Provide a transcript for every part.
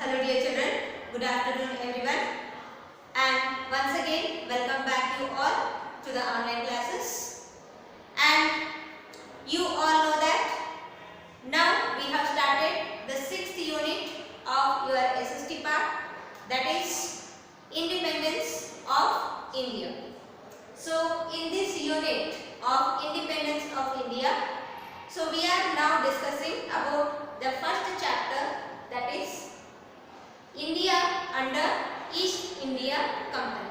Hello dear children, good afternoon everyone, and once again welcome back you all to the online classes. And you all know that now we have started the 6th unit of your SST part, that is Independence of India. So in this unit of Independence of India, so we are now discussing about the first chapter, that is India under East India Company,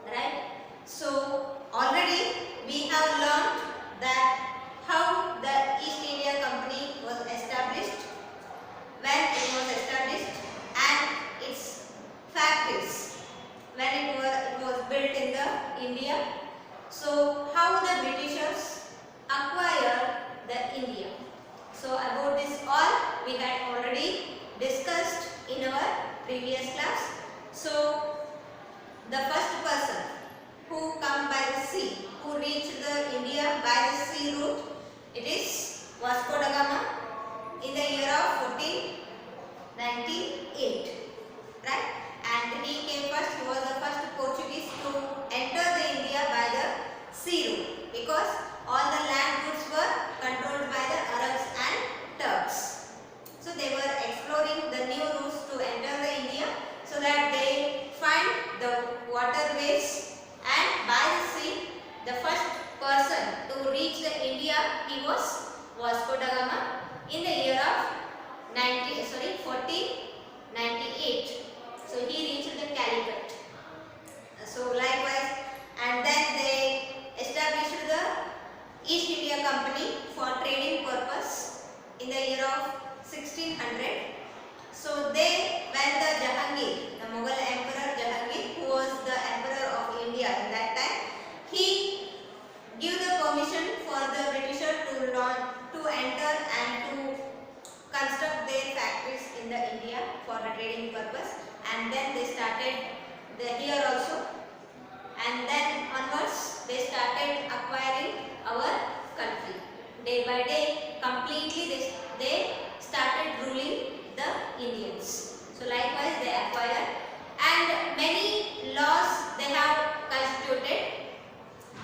right? So already we have learned that how the East India Company was established, when it was established, and its factories when it was built in the India. So how the Britishers acquired the India. So about this all we had already discussed in our previous class. So the first person who come by the sea, who reached the India by the sea route, it is Vasco da Gama in the year of 1498, right? And he came first. He was the first Portuguese to enter the India by the sea route, because all the land routes were controlled by the Arabs and Turks. So they were exploring the new routes to enter the India, so that they find the waterways, and by the sea, the first person to reach the India, he was Vasco da Gama in the year of 1498. So he reached the Calicut. So likewise, and then they established the East India Company for trading purpose in the year of 1600. So they, when the Jahangir, the Mughal Emperor Jahangir, who was the Emperor of India in that time, he gave the permission for the Britishers to enter and to construct their factories in the India for the trading purpose, and then they started here also, and then onwards they started acquiring our country. Day by day, completely they started ruling the Indians. So likewise they acquired, and many laws they have constituted,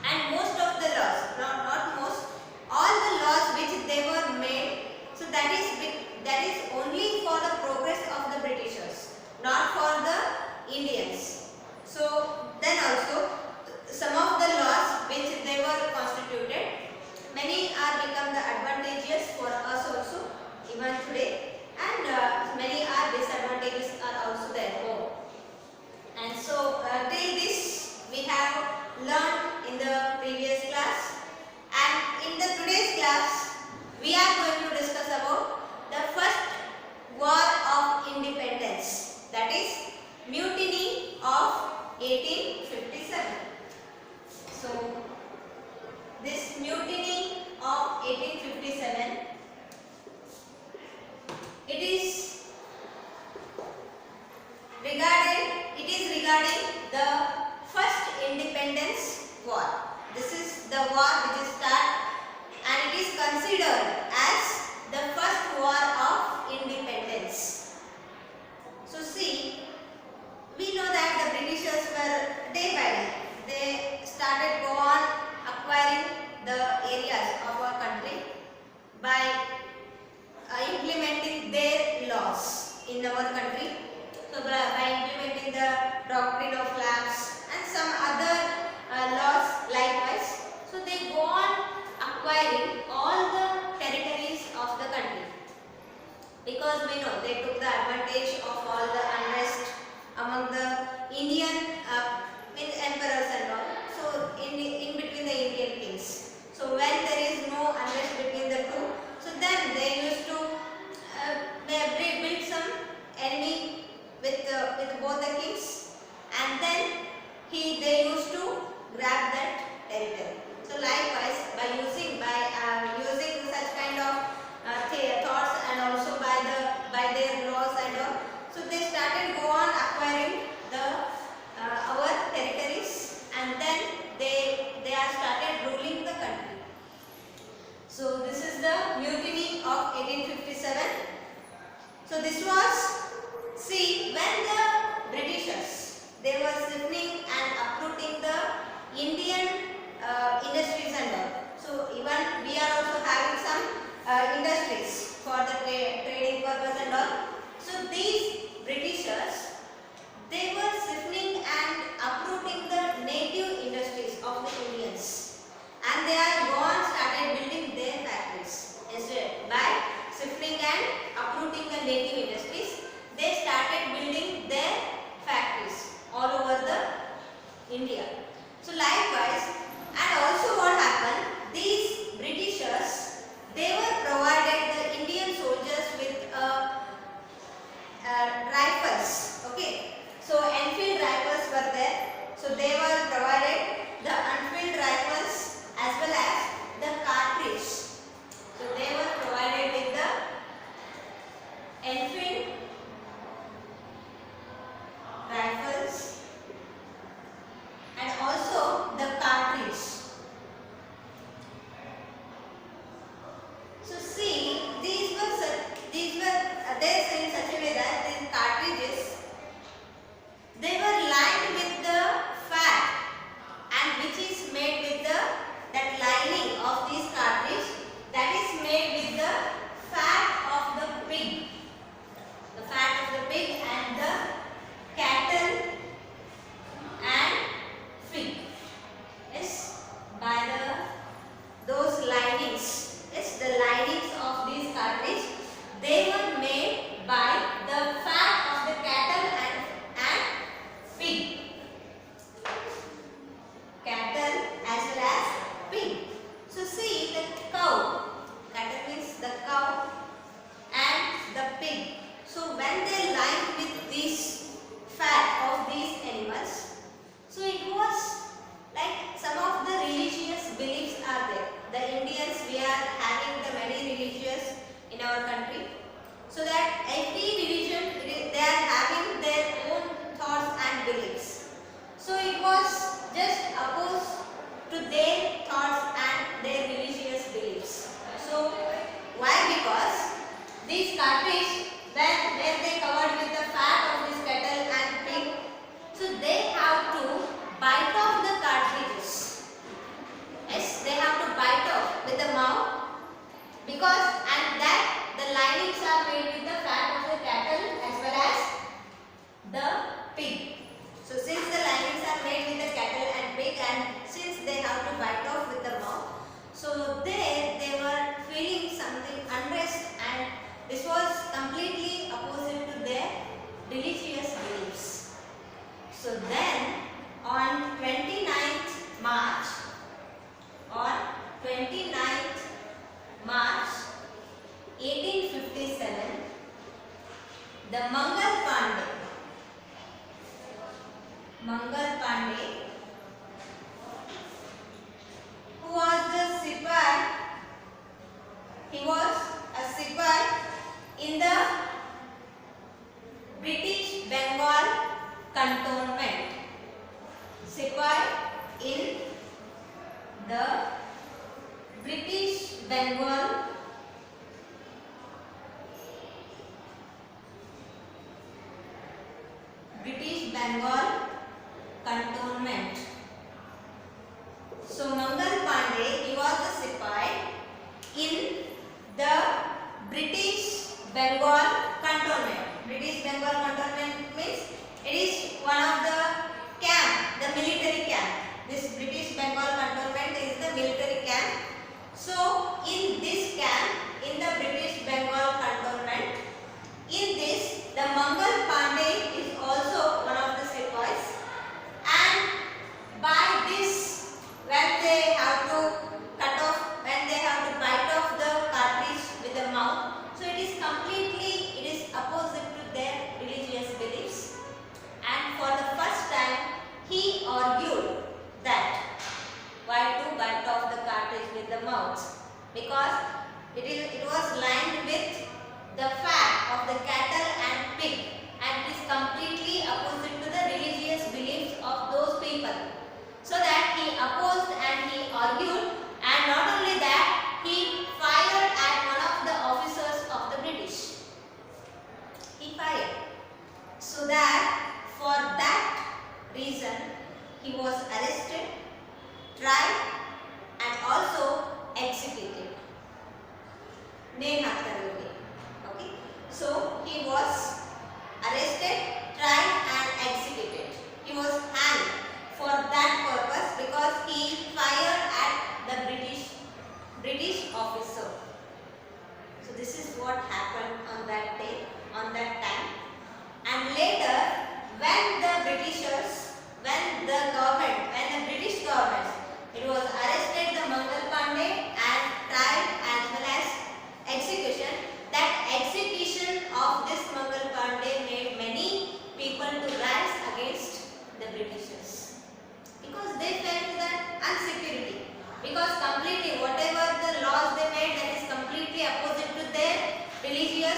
and most of the laws, not most, all the laws which they were made, so that is only for the progress of the Britishers, not for the Indians. So then also some of the laws which they were constituted, many are become the advantageous for us also even today, and many are disadvantages are also there more. And so till this we have learned in the previous class, and in the today's class we are going to discuss about the first war of independence, that is Mutiny of 1857. So this Mutiny of 1857, it is regarding the first independence war. This is the war which is started, and it is considered as the first war of independence. So see, we know that the Britishers were day by day, they started go on acquiring the areas of our country by implementing their laws in our country. So by implementing the doctrine of lapse and some other laws likewise, so they go on acquiring all the territories of the country, because we know they took the advantage of all the unrest among the Indian emperors and all. So in between the Indian kings. So when there is no unrest between the two, so then they used to build some enemy with both the kings, and then they used to grab that territory. So likewise, by using such kind of thoughts, and also by their laws and all, so they started go on acquiring our territories, and then they are started ruling the country. So this is the Mutiny of 1857. So this was for the trading purpose and all. So these Britishers, they were stifling and uprooting the native industries of the Indians, and they are gone started building their factories. Instead, by stifling and uprooting the native industries, they started building their factories all over the India. So likewise, and also what happened, these Britishers, they were provided the Indian soldiers with rifles. Okay, so Enfield rifles were there. So they were provided the Enfield rifles as well as the cartridge. So they were provided with the Enfield rifles and also the cartridge. So see, these were there in such a way that these cartridges, they were lined with the fat, and which is made with the that lining of these cartridge, that is made with the fat of the pig, and the cattle and pig. Yes, by those linings. Yes, the linings of these cartridge, they were made by the fat of the cattle and pig. Cattle as well as pig. So see the cow. Cattle means the cow and the pig. So when they lined with this fat of these animals, so it was like some of the religious beliefs are there. The Indians, we are having the many religious in our country. So that every religion, they are having their own thoughts and beliefs. So it was just opposed to their thoughts and their religious beliefs. So why? Because these cartridge, when they covered with the fat of this cattle and pig, so they have to bite off the cartridges. Yes, they have to bite off with the mouth, because and that the linings are made with the fat of the cattle as well as the pig. So since the linings are made with the cattle and pig, and since they have to bite off with the mouth, so there they were feeling something unrest, and this was completely opposite to their religious beliefs. So then on 29th March, on 29th March 1857, the Mangal Pandey, who was the Sipai, he was a Sipai in the British Bengal cantonment. Sipai in the British Bengal cantonment. So Mangal Pandey, he was a Sipai in the British Bengal cantonment. British Bengal cantonment means it is one of the camp, the military camp. This British Bengal cantonment is the military camp. So in this camp, in the British Bengal cantonment, in this the Mangal Pandey is also one of the Sipais, and by this, when they have to cut off, when they have to bite off the cartridge with the mouth, so it is opposite to their religious beliefs. And for the first time, he argued that why to bite off the cartridge with the mouth, because it was lined with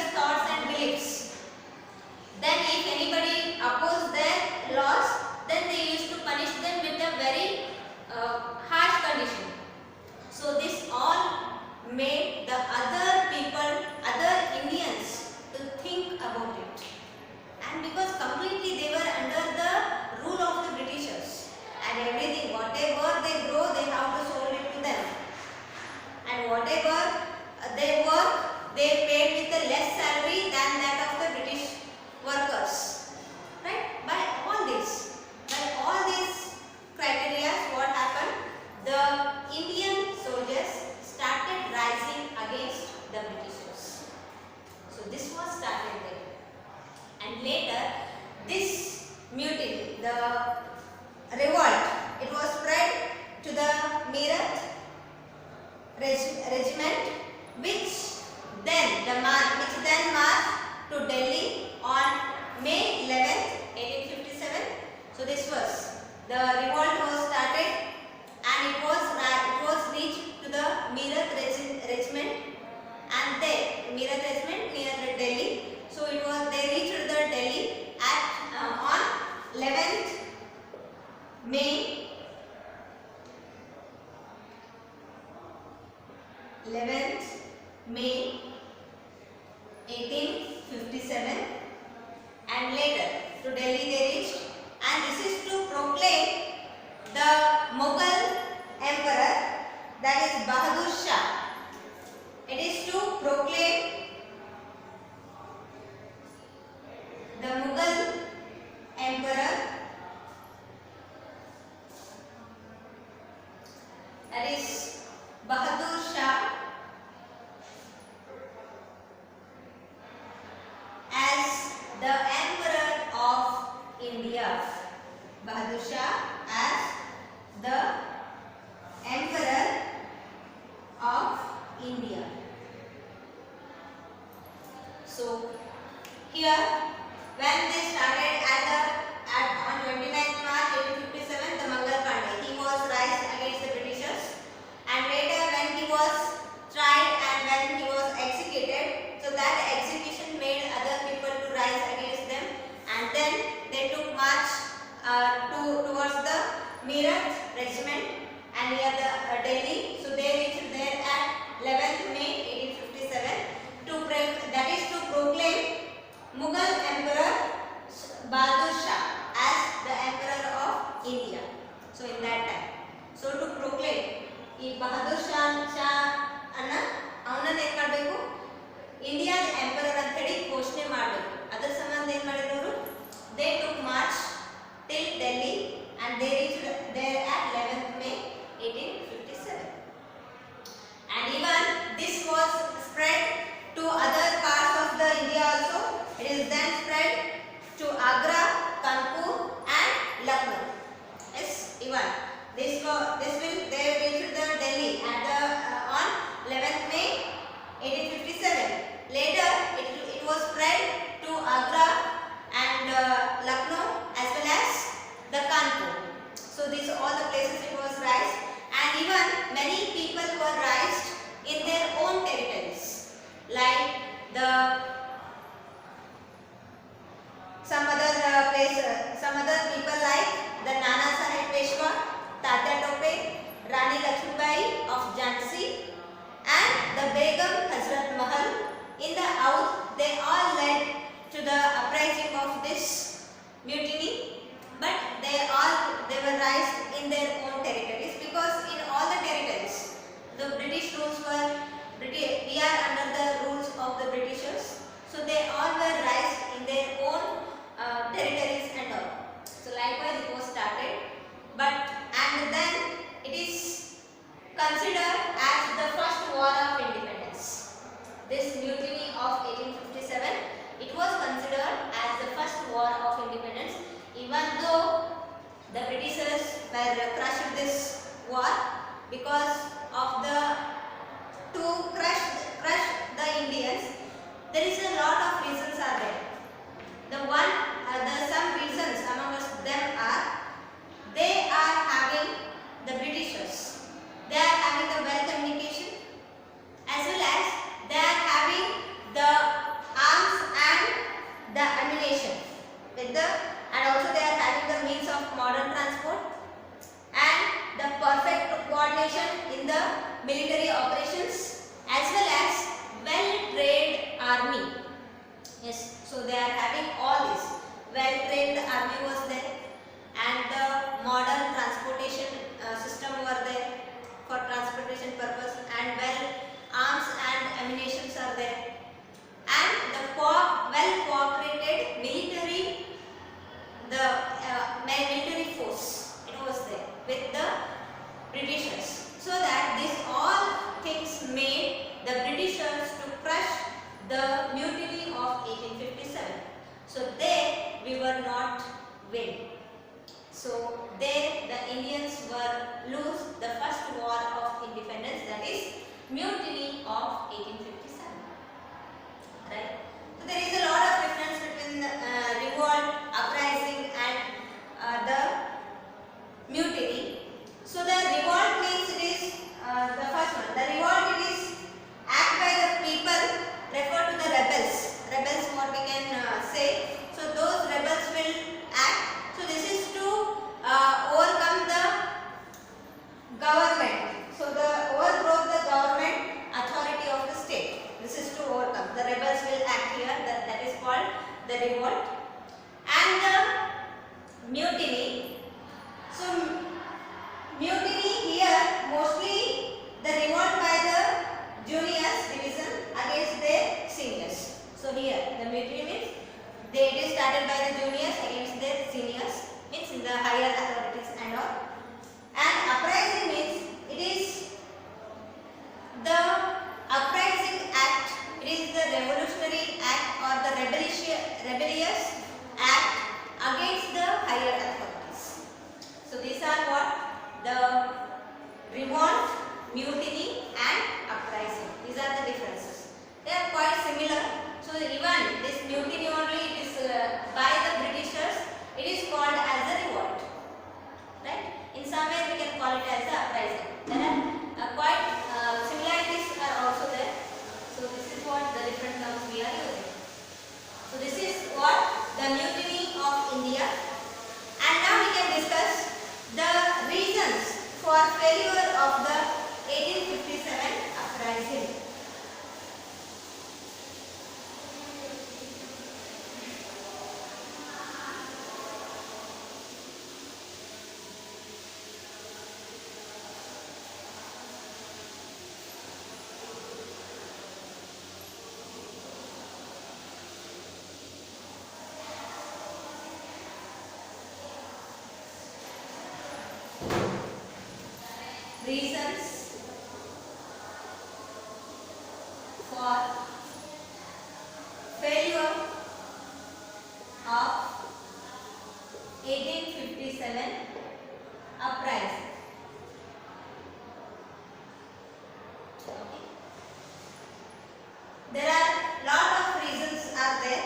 religious thoughts and beliefs. Then if anybody opposed their laws, then they used to punish them with a very harsh condition. So this all made the other people, other Indians to think about it. And because completely they were under the rule of the Britishers, and everything, whatever they grow, they have to sold it to them. And whatever they work, they paid with a less salary than that of the British workers. Right? By all these criteria, what happened? The Indian soldiers started rising against the Britishers. So this was started there. And later, this mutiny, the revolt, it was spread to the Meerut regiment, which then marched to Delhi on May 11th, 1857. So this was the revolt was started, and it was reached to the Meerut regiment, and Meerut regiment near Delhi. So they reached the Delhi at on 11th May 1857, and later to Delhi they reached, and this is to proclaim the Mughal emperor, that is Bahadur Shah. It is to proclaim the Mughal emperor, that is Bahadur Shah, as the emperor of India. Bahadur Shah as the emperor of India. So here, when they started on 29th March 1857, the Mangal Pandey, he was raised against the Britishers, and later when he was tried and when he was executed, so that execution made other people to rise against them, and then they took march towards the Meerut regiment and near the Delhi. So they reached there at 11th May 1857 that is to proclaim Mughal Emperor Bahadur Shah as the Emperor of India. So in that time, so to proclaim ಈ ಬಹದ್ದೂರ್ ಶಾ ಅನ್ನ ಅವನನ್ನ ಏನು ಮಾಡಬೇಕು, ಇಂಡಿಯಾದ emperor ಅಂತ ಹೇಳಿ ಘೋಷಣೆ ಮಾಡಬೇಕು. ಅದರ ಸಂಬಂಧ ಏನು ಮಾಡಿದ್ರು, they took March till Delhi and they reached there at 11th May 1857. And even this was spread to other parts of the India also. It is then spread to Agra, Kanpur and Lucknow. Yes, even they reached the Delhi at on 11th May 1857. Later it was spread to Agra and Lucknow as well as the Kanpur. So these all the places it was raised, and even many people were raised in their own territories, like some other people like the Nana Sahib Peshwa, Tatya Tope, Rani Lakshmibai of Jhansi, and the Begum Hazrat Mahal in the Oudh. They all led to the uprising of this mutiny, but they were raised in their own territories, because in all the territories the British rules were we are under the rules of the Britishers, so they all were raised in their own territories and all. So likewise it was started, and then it is considered as the first war of independence. This mutiny of army. Yes, so they are having all this. Well trained army was there, and the modern transportation system were there for transportation purpose, and well arms and ammunitions are there, and the well cooperated military, the military force, it was there with the Britishers, so that this all things made the Britishers to crush the mutiny of 1857. So there we were not win. So there the Indians were lose the first war of independence, that is mutiny of 1857. Right? So there is a lot of difference between revolt, uprising and the mutiny. So the revolt means it is the first one. The revolt, it is act by the people, refer to the rebels. Rebels, what we can say. So those rebels will act. So this is to overcome the government. So the overthrow the government authority of the state. This is to overcome. The rebels will act here. That is called the revolt. And the mutiny. So mutiny here, mostly the revolt by the juniors division against their seniors. So here the mutiny means it is started by the juniors against their seniors, means in the higher authorities and all. And uprising means it is the uprising act, it is the revolutionary act or the rebellious act against the higher authorities. So these are what the revolt, mutiny and uprising. These are the differences. They are quite similar. So even this mutiny only, it is by the Britishers, it is called as a revolt. Right? In some way we can call it as a uprising. There are quite similarities are also there. So this is what the different terms we are using. So this is what the mutiny of India. And now we can discuss the reasons for failure of the 1857 uprising. Reasons for failure of 1857 uprising. Okay. There are lot of reasons are there.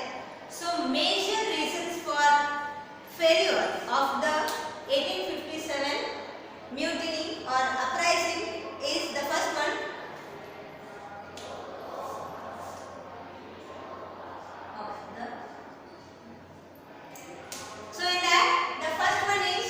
So major reasons for failure of the 1857 mutiny or uprising is the first one. So in that, the first one is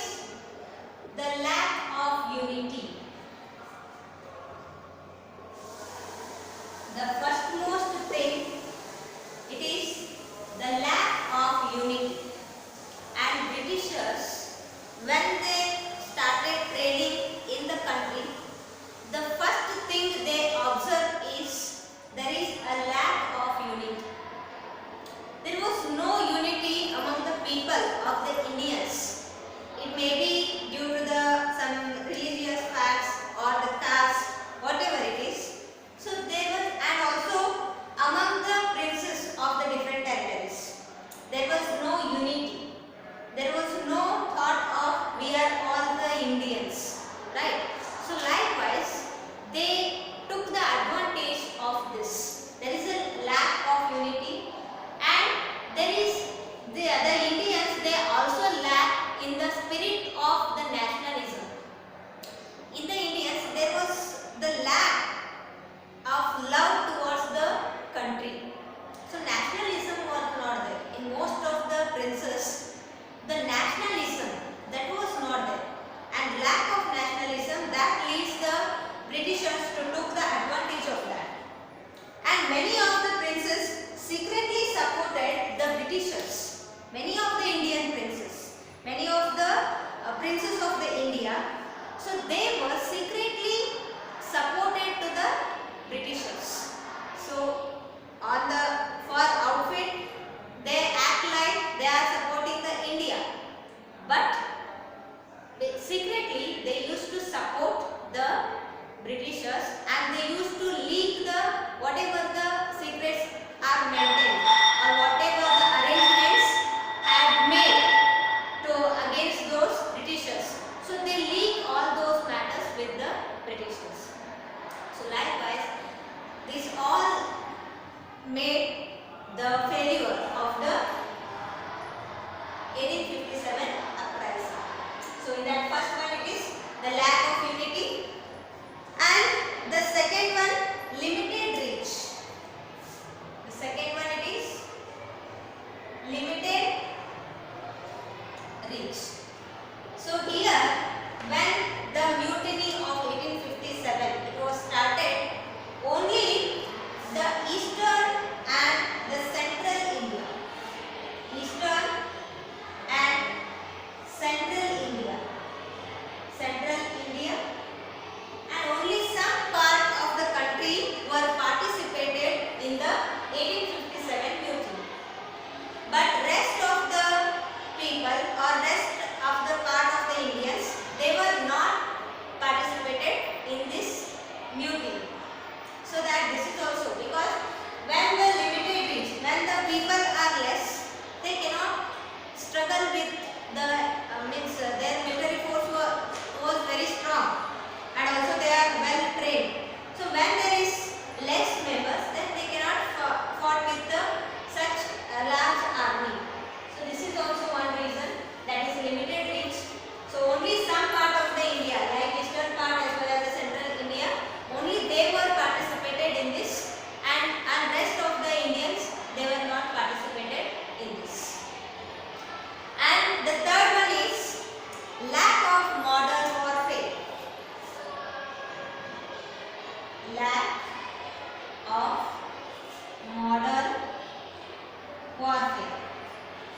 warfare.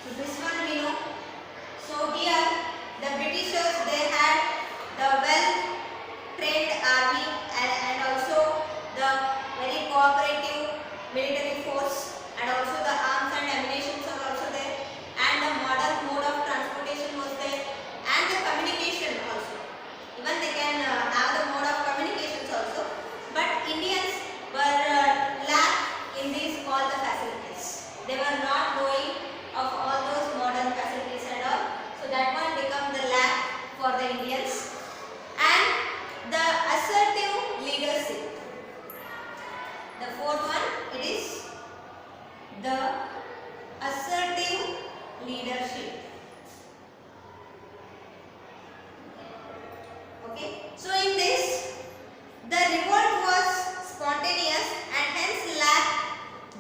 So this one we know. So here the Britishers, they had the well trained army and also the very cooperative military force, and also the arms and ammunition are also there, and the modern mode of transportation was there, and the communication also. Even they can have the mode of communications also, but Indians were lack in these all the facilities. They were not knowing of all those modern facilities and all. So that one become the lack for the Indians. And the assertive leadership. The fourth one, it is the assertive leadership. Okay. So in this, the revolt was spontaneous and hence lacked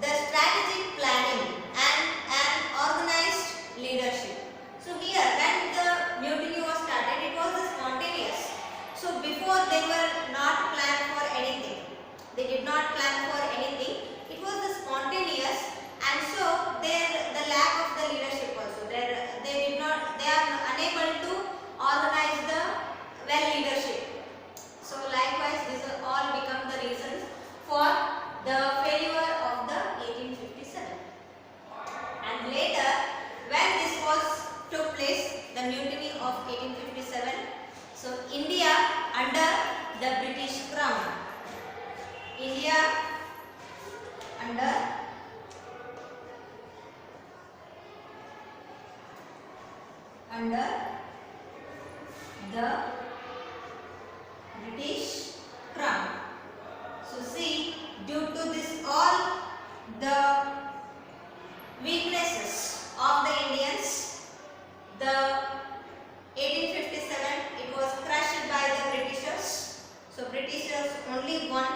the strategic planning and an organized leadership. So here, when the mutiny was started, it was spontaneous. So before, they were not planned for anything. They did not plan for anything. It was the spontaneous, and so the lack of the leadership also. They are unable to organize the well leadership. So likewise, these are all become the reasons for the failure of the 1857. And later, when this took place, the mutiny of 1857. So India under the British Crown. India under the British Crown. So see, due to this all the weaknesses of the Indians, the 1857 it was crushed by the Britishers. So Britishers only won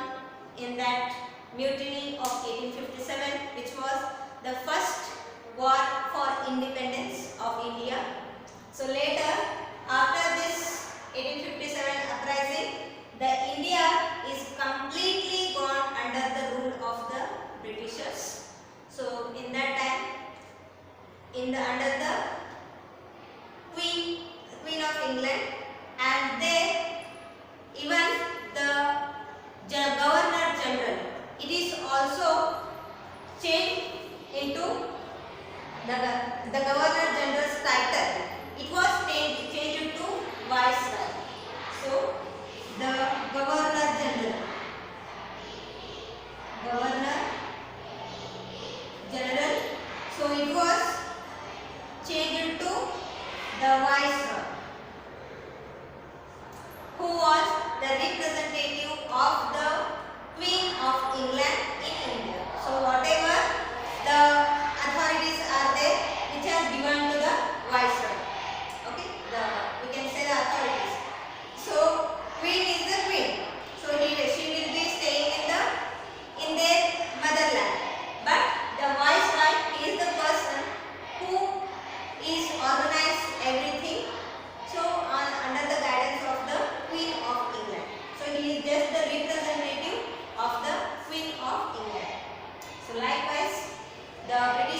in that mutiny of 1857, which was the first war for independence of India. So later, after this 1857 uprising, the India is completely gone under the rule of the Britishers. So in that time, under the Queen of England, and they even the Governor General, it is also changed into the Governor General's title. It was changed into Viceroy. So the Governor General, so it was changed into the Viceroy, who was the representative of the Queen of England in India. So whatever the authorities are there, which are given to the Viceroy. Okay, we can say the authorities. So Queen is the Queen. So she will be staying in their motherland. But the Viceroy is the person who is organized everything. So under the guidance of the Queen of England. So he is just the representative of the Queen of England. So likewise, the British